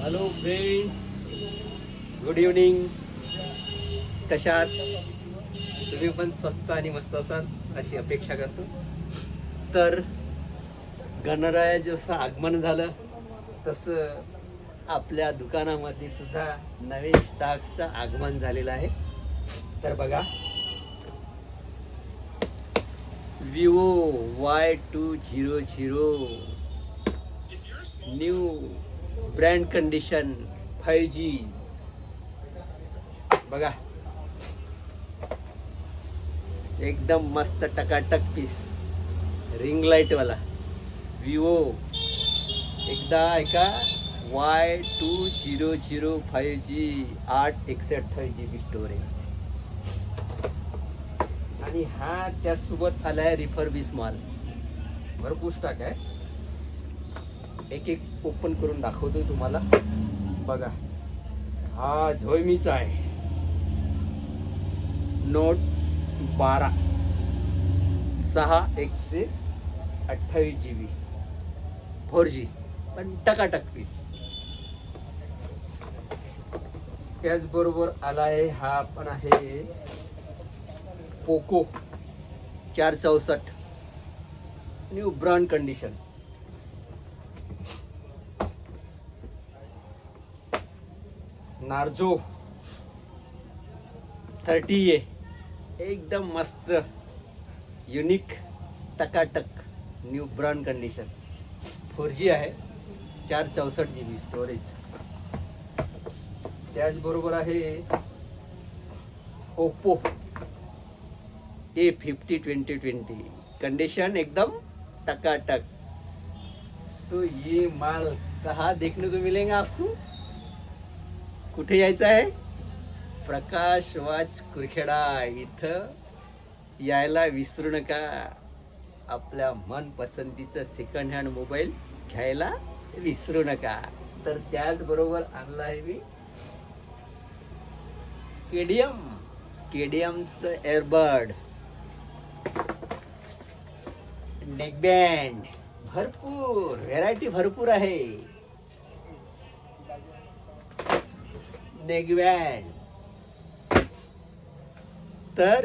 Hello friends, good evening. कशा आहात तुम्ही? पण स्वस्त आणि मस्त असाल अशी अपेक्षा करतो. तर गणराया जसं आगमन झालं तसं आपल्या दुकानामध्ये सुद्धा नवीन स्टॉकचं आगमन झालेलं आहे. तर बघा, Vivo Y200 new brand condition 5G. बघा, एकदम मस्त टकाटक पीस, रिंग लाईट वाला विवो. एकदा ऐका, Y200 5G 8/128 GB स्टोरेज. आणि हा त्यासोबत आलाय रिफर्बिश माल. भरपूर स्टॉक आहे. एक एक ओपन करून दाखवतोय तुम्हाला. बघा, हा झोयमीचा आहे. नोट 12 6/128 GB 4G, पण टकाटक पीस. त्याचबरोबर आला आहे, हा पण आहे Poco 464 new brand condition. Narzo 30A एकदम मस्त, युनिक, टकाटक, न्यू ब्रँड कंडिशन. 4G आहे, 464 GB स्टोरेज. त्याचबरोबर आहे ओप्पो A50 2020, कंडीशन एकदम टकाटक. तो ये माल कहाँ देखने को मिलेगा आपको? कुठे यायचं आहे? प्रकाश वॉच कुरखेडा इथं यायला विसरू नका. आपल्या मनपसंतीचं सेकंड हँड मोबाईल घ्यायला विसरू नका. तर त्याचबरोबर आणला आहे मी केडीएमचं एअरबड, नेकबँड. भरपूर व्हेरायटी, भरपूर आहे. नेकबँड तर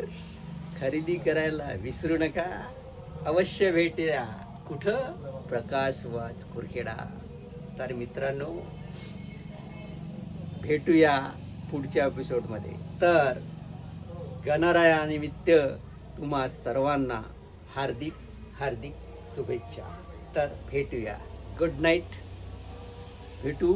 खरेदी करायला विसरू नका. अवश्य भेट द्या. कुठं? प्रकाश वॉच कुरखेडा. तर मित्रांनो, भेटूया पुढच्या एपिसोडमध्ये. तर गणरायानिमित्त तुम्हा सर्वांना हार्दिक हार्दिक शुभेच्छा. तर भेटूया. Good night. भेटू.